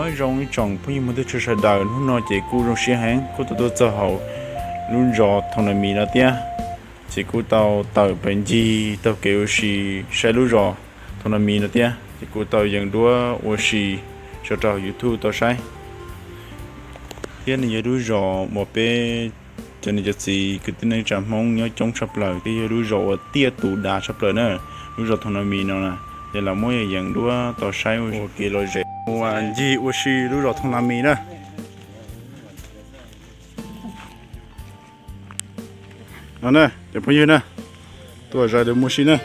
nói rong chồng bây giờ mới được chơi đời nó chỉ cú rong xé hang cú tao cho hậu luôn rọ thằng này mì nó tia chỉ cú tao bệnh gì tao kêu xì sai luôn rọ thằng này mì nó tia chỉ cú tao dần đua ô xì cho YouTube tao sai hiện giờ luôn rọ một bé cho nên chỉ cái tên này chạm mong nhớ trong sắp lời cái luôn rọ tia tủ đá sắp lời nữa luôn rọ thằng này mì nó nè giờ là mỗi dần đua tao sai ok rồi dễ và gì ô xì luôn rọ thằng này mì nữa nè, để bao nhiêu nè, tôi ra được mua xí nè,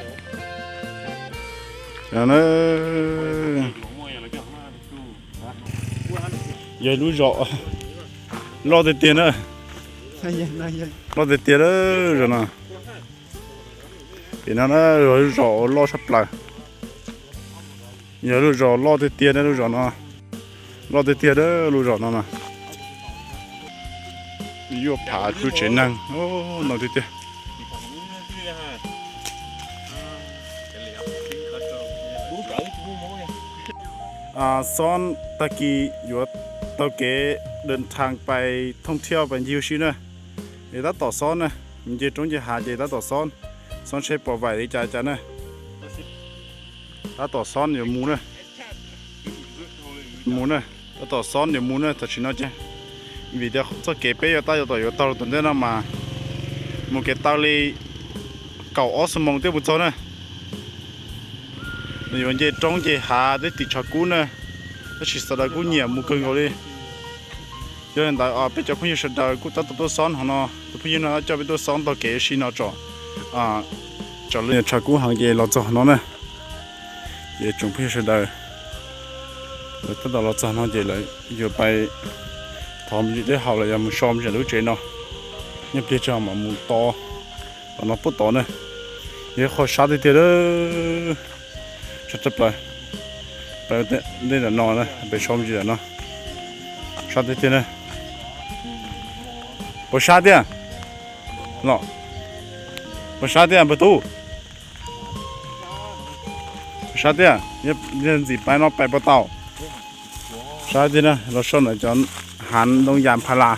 nè, giờ lúa rọ, lo được tiền nữa, lo được tiền đó rồi nè, thì nó rồi rọ lo sắp lại, giờ lúa rọ lo được tiền đó lúa rọ nó, lo được tiền đó lúa rọ nó nè. Yêu phá chú chế năng, ô, nó đi tiếp. Son ta kỳ yêu tao kế đơn thang bay thông theo bằng nhiều xí nữa, để ta tỏ son nè, mình chỉ trốn chỉ hạ chỉ ta tỏ son sẽ bỏ vải đi trái trái nè, ta tỏ son nhiều mù nè, ta tỏ son nhiều mù nè, thật sự nó chứ. Vì thế cho kế bé tao tuần thế nào mà một cái tao đi cầu ở sông mông tiếp một chỗ nè, vì vấn đề trong cái hà để tịt chặt cú nè, nó chỉ sợ là cú nhiều một cơn rồi đi, cho nên tại bây giờ cũng như sợ là cú tao tôi son họ nó, bây giờ nó cho bây tôi son tao kế xin nó cho lên chặt cú hàng gì lo cho nó nè, để chúng bây giờ đời, rồi tao lo cho nó gì lại, giờ bay thòm gì để hậu là một xóm chỉ lúa chế nó nhập đi cho mà một to và nó bút to này giờ khỏi sát đi tiền đó chấp lại bây giờ đây là nó này bây xóm gì là nó sát đi tiền này bữa sát đi à nó bữa sát đi à bữa tu sát đi à nhập gì bay nó bay bữa tàu sát đi nè nó xong rồi cho hắn đông yam pha la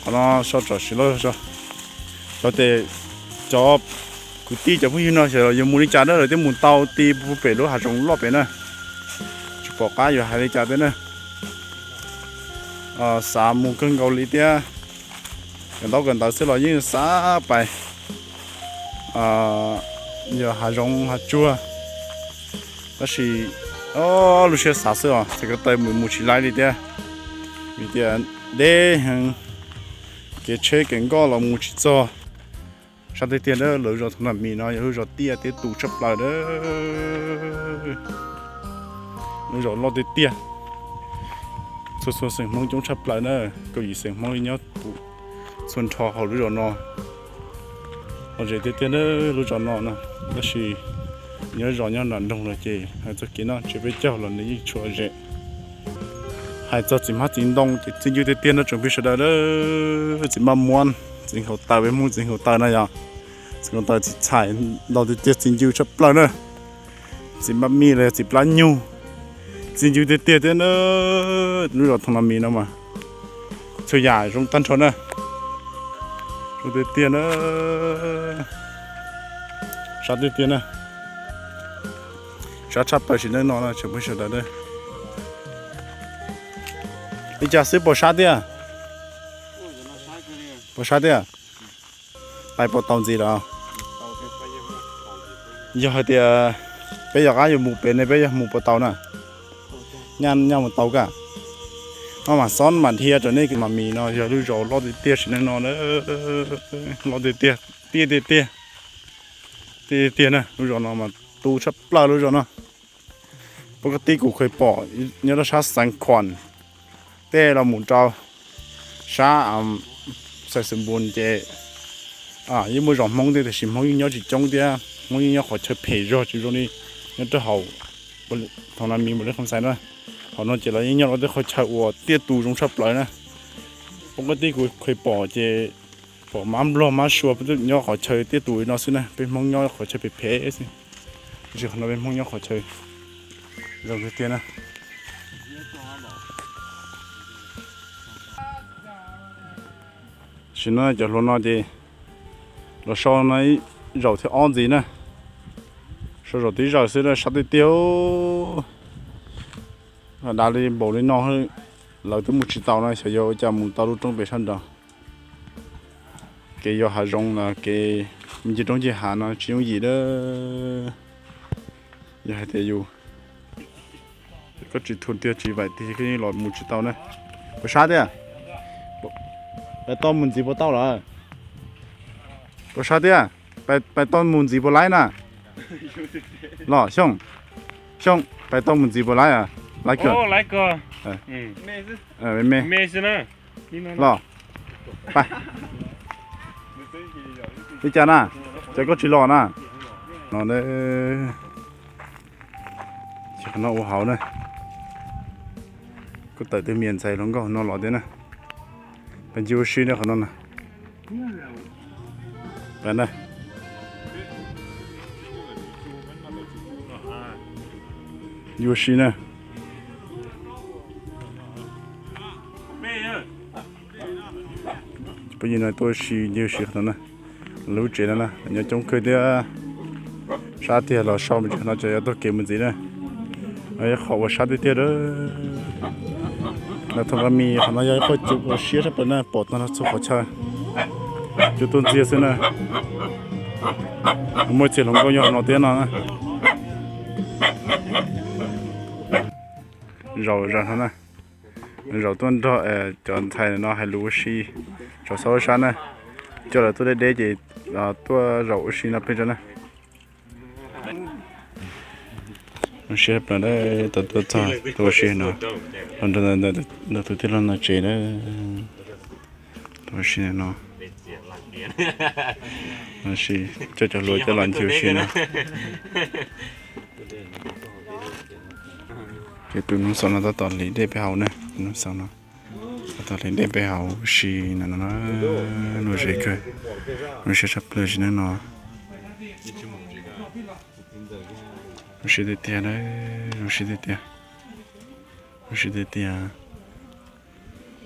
nó cho xí lôi cho để cho cụ ti cho vui nó rồi dùng mua đi chả đó rồi tới mua tàu ti bu bể đó hạt giống lót bể nữa chỉ bỏ cá rồi hai đi chả thế nữa xả mua cân gạo lít tia gần đó sẽ là những xả bài giờ hạt giống hạt chua đó là lúc xưa xả sữa thì cái tay mình mua chỉ lại đi đấy, vì thế để cái chế cái gạo là mua chỉ cho, sau đó tiền đó lỡ rồi thằng nào mình nói lỡ rồi tia để tủ chấp lại đó, lỡ rồi lo để tia, số sinh mong chúng chấp lại nữa, có gì sinh mong nhớ tủ xuân thọ họ lỡ rồi nó, rồi để tiền đó lỡ rồi nó nè, đó là nhớ rõ nhau là đông rồi chị, hai cho kia nó chỉ biết cháu là những chỗ rẻ, hai cho chỉ mắt chính đông chỉ chính như tiền nó chuẩn bị sửa đó chỉ mà muôn chính hậu tài với muôn chính hậu tài này à, chính hậu tài chỉ xài đầu thì tiền chính như chấp lại nữa, chỉ mà mi là chỉ lá nhu, chính như tiền thế nó lúc đó thằng làm mi nó mà, chơi dài trong tan trốn nữa, trong tiền nó sao tiền nữa chắp bởi chỉ nên nó là chuẩn bị sửa đấy đi chả xếp bỏ sát đi à bỏ sát đi à bài bỏ tàu gì đó giờ thì bây giờ cái một bên này bây giờ một bỏ tàu nè nhăn nhau một tàu cả nó mà son mà thia cho nên cái mà mì nó giờ lưu rồi lo đi tiệt chỉ nên nó nữa lo đi tiệt nè lưu rồi nó mà tu chấp lại lưu rồi nóปกติกูเคยปอเนี่ยเราชาสังขวัญแต่เราหมุนเจ้าชาใส่สมบูรณ์เจยังไม่รอมองแต่สิ่งมองยิ่งย้อนจิตจงเดียมองยิ่งย้อนขอเชิดเพย์รอจิตตรงนี้เนี่ยตัวเขาทางนั้นมีหมดเลยคำสั่งนะเขานอนเจเรายิ่งย้อนเราได้ขอเชิดวัวเตี้ยตูจงชอบปล่อยนะปกติกูเคยปอเจปอม้ำรอม้าชัวเป็นย้อนขอเชิดเตี้ยตูนอสินะเป็นมองย้อนขอเชิดเพย์สิ chỉ còn bên mong nhau khỏi chơi rau cái tiền này xin nói cho luôn nói đi là sau này rau thì ăn gì nè sau rồi tí rau sẽ là sắp đi tiêu đã đi bộ lên nó hơi lâu tới một chiếc tàu này sẽ vô cho một tàu trong bể sân đó cái vô hà rong là cái mình chỉ trong chỉ hà nó chỉ có gì đó giờ hay thế dù có chỉ thuần tiêu chỉ vậy thì cái lọt một chiếc tàu này có sao thế à bài to muốn gì bao tàu rồi có sao thế à bài to muốn gì bao lái nè lọ xong bài to muốn gì bao lái à lái cửa lái cửa mẹ nè lọไปđi chả nè chả có chỉ lọ nè nó đây chỉ nó ô hào này có tới từ miền Sài Gòn có nó lọ thế nè bên dưới xí nữa nó nè bên này dưới xí nè bây giờ này tôi xí nhiều xí nó nè lúa chế nè nhớ trong cái đó sát thì là sau mình nó chơi tôi kiếm mình gì nè ấy họ vào sát thì đó là thằng mì họ nói có chụp xí ra bên này bọt nó số họ chơi chụp tuần gì xí nè mỗi chiều không có nhau nó tiền nào nè rồi thế này rồi tuần đó chọn thay nó hay lúa xí cho sáu sáng này cho là tôi để gì là tôi rau xí nó bên trên này nó xếp là đấy tôi xí nó nó tôi thấy nó chế đấy tôi xí nó xí cho lúa cho làm chiều xí nó cái tụi nó xong nó tao lấy để béo nè nó xong nó tao lấy để béo xí nó dễ cười nó sẽ sắp lên xí nó xí để tiền đấy nó xí để tiền nó xí để tiền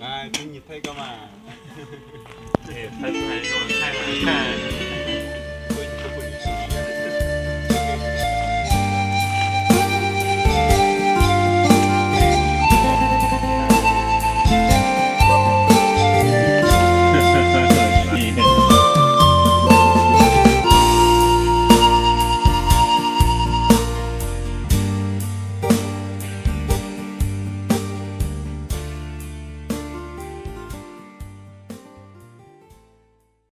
ai tôi nhìn thấy cơ mà thay